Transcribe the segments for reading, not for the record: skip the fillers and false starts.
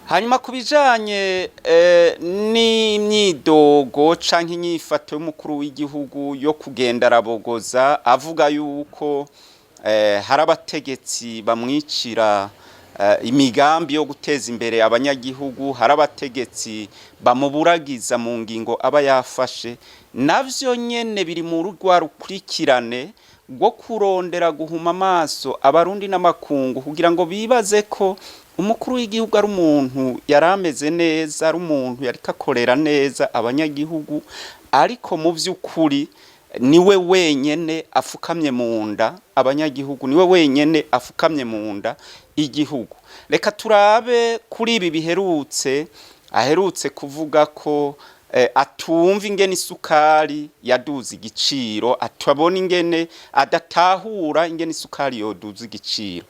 hanyuma kubijanye n'imyidogo canke inyifato y'umukuru w'igihugu yo kugenda arabogoza avuga yuko hari abategetsi bamwicira imigambi yo guteza imbere abanyagihugu, hari abategetsi bamuburagiza mu ngingo aba yafashe, navyo nyene biri mu rugwa rukurikirane rwo kurondera guhuma amaso abarundi n'amakungu kugira ngo bibaze ko umukuru w'igihugu ari umuntu yarameze neza, ari umuntu yariko akorera neza abanyagihugu, ariko mu vy'ukuri niwe wenyene afukamye mu nda abanyagihugu, niwe wenyene afukamye mu nda igihugu. Reka turabe kuri ibi biherutse, aherutse kuvuga ko atumva ingene isukari yaduze igiciro, atabona ingene, adatahura ingene isukari yoduze igiciro.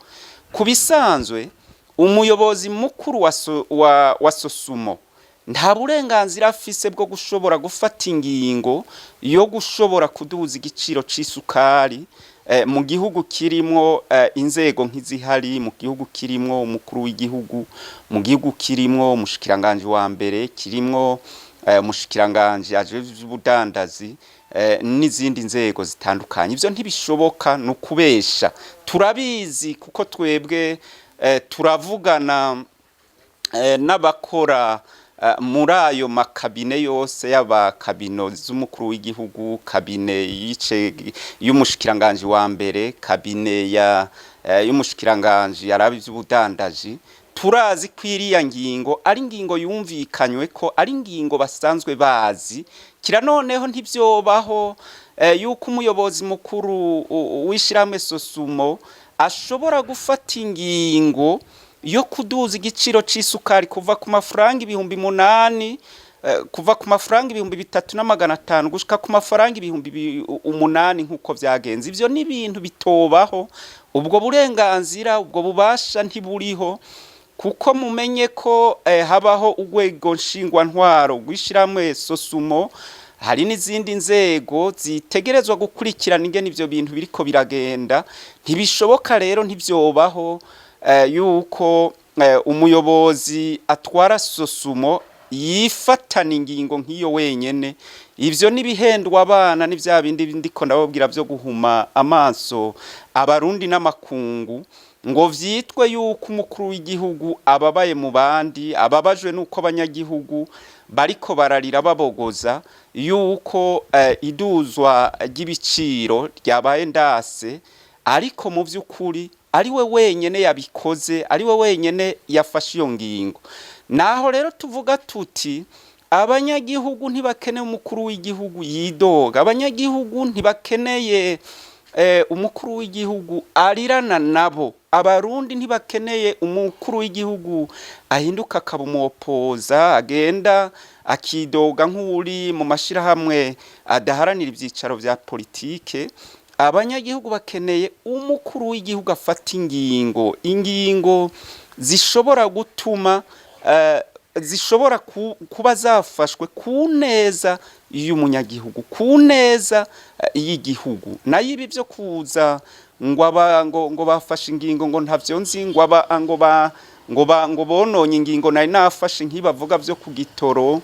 Kubisanzwe umuyobozi mukuru wa Sosumo nta burenganzira afise bwo gushobora gufata ingingo yo gushobora kuduza igiciro c'isukari mu gihugu kirimwo inzego nk'izihari, mu gihugu kirimwo umukuru w'igihugu, mu gihugu kirimwo umushikiranganje wa mbere, kirimwo umushikiranganje ajejwe ubudandazi n'izindi nzego zitandukanye. Ivyo ntibishoboka, nukubesha. Turabizi kuko twebwe turavugana n'abakora muri ayo makabine yose y'abakabino z'umukuru w'igihugu, kabine y'umushikiranganje wa mbere, kabine y'umushikiranganje yarabi vy'ubudandaji. Turazi ko iriya ngingo ari ngingo yumvikanywe ko ari ngingo basanzwe bazi, kira noneho ntivyobaho yuko umuyobozi mukuru w'ishirahamwe Sosumo ashobora gufata ingingo yo kuduza igiciro c'isukari kuva ku mafaranga 8,000 kuva ku mafaranga 3,500 gushika ku mafaranga 8,000 nkuko vyagenze. Ivyo ni ibintu bitobaho, ubwo burenganzira, ubwo bubasha ntiburiho, kuko mumenye ko habaho urwego nshingwantwaro rw'ishirahamwe Sosumo, hari n'izindi nzego zitegerezwa gukurikirana ingene ivyo bintu biriko biragenda. Ntibishoboka rero, ntivyobaho yuko umuyobozi atwara Sosumo yifatana ingingo nk'iyo wenyene. Ivyo nibihendwa abana ni vya bindi ndiko ndababwira vyo guhuma amaso abarundi n'amakungu, ngo vyitwe yuko umukuru w'igihugu ababaye mu bandi, ababajwe nuko abanyagihugu bariko bararira babogoza yuko iduzwa ry'ibiciro ryabaye ndase, ariko mu vy'ukuri ari we wenyene yabikoze, ari we wenyene yafashe iyo ngingo. Naho rero tuvuga tuti abanyagihugu ntibakeneye umukuru w'igihugu yidoga, abanyagihugu ntibakeneye umukuru w'igihugu arirana nabo, abarundi ntibakeneye umukuru w'igihugu ahinduka akaba umuopoza, agenda akidoga nk'uri mu mashirahamwe adaharanira ivyicaro vya politike. Abanyagihugu bakeneye umukuru w'igihugu afata ingingo zishobora gutuma zishobora kuba zafashwe ku neza y'umunyagihugu, ku neza y'igihugu. Nayo ibi vyo kuza ngo bafashe ingingo ngo ntavyo nzi, ngo bononye ingingo nari nafashe nk'ibavuga vyo ku gitoro,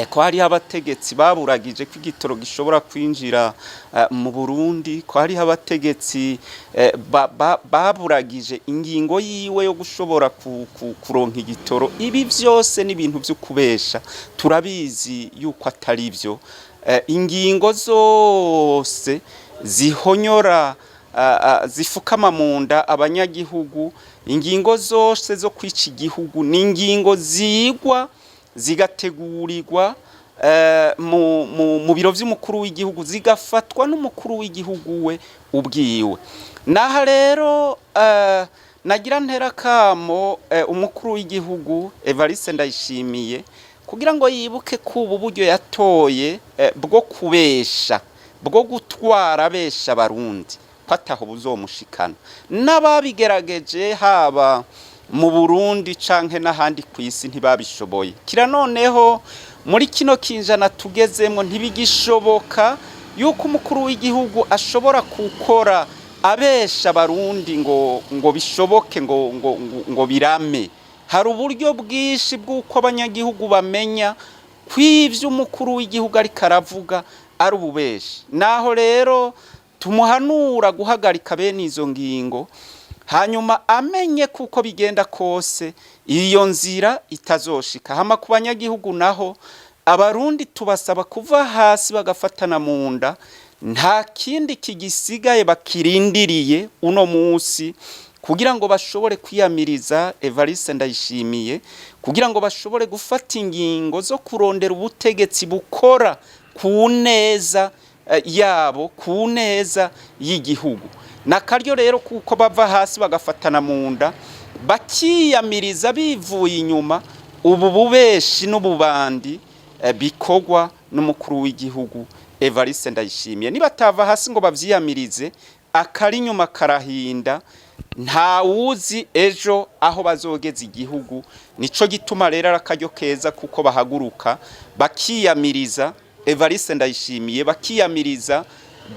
ko hari abategetsi baburagije ko igitoro gishobora kwinjira mu Burundi, ko hari abategetsi baburagije ingingo yiwe yo gushobora kuronka igitoro. Ibi vyose ni ibintu vyo kubesha, turabizi yuko atari vyo. Ingingo zose zihonyora zifukama mu nda abanyagihugu, ingingo zose zo kwica igihugu ni ingingo zigwa zigategurirwa mu biro vy'umukuru w'igihugu, zigafatwa n'umukuru w'igihugu we ubwiwe. Naha rero nagira ntera kamo umukuru w'igihugu Evariste Ndayishimiye kugira ngo yibuke ko ubu buryo yatoye bwo kubesha, bwo gutwara besha abarundi, pataho buzomushikana. N'ababigerageje haba mu Burundi canke n'ahandi kw'isi ntibabishoboye. Kira noneho muri kino kinjana tugezemwo ntibigishoboka yuko umukuru w'igihugu ashobora gukora abesha abarundi ngo bishoboke ngo birame. hari uburyo bwinshi bw'uko abanyagihugu bamenya kw'ivyo umukuru w'igihugu ariko aravuga ari ububeshi. Naho rero tumuhanura guhagarika bene izo ngingo, hanyuma amenye kuko bigenda kose iyo nzira itazoshika. Hama ku banyagihugu naho, abarundi tubasaba kuva hasi bagafatana mu nda, nta kindi kigisigaye bakirindiriye uno musi kugira ngo bashobore kwiyamiriza Evariste Ndayishimiye, kugira ngo bashobore gufata ingingo zo kurondera ubutegetsi bukora ku neza yabo, ku neza y'igihugu. Nakaryo rero kuko bava hasi bagafatana mu nda, bakiyamiriza bivuye inyuma ubu bubeshi n'ububandi bikogwa n'umukuru w'igihugu Evariste Ndayishimiye. Nibatava hasi ngo bavyiyamirize, akari inyuma karahinda, nta wuzi ejo aho bazogeza igihugu. Nico gituma rero arakaryo keza kuko bahaguruka bakiyamiriza Evariste Ndayishimiye, bakiyamiriza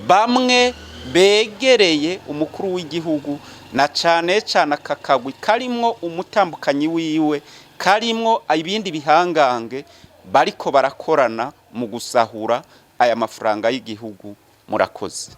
bamwe begereye umukuru w'igihugu, na cane cane akakagwi karimwo umutambukanyi wiwe, karimwo ibindi bihangange bariko barakorana mu gusahura aya mafaranga y'igihugu. Murakoze.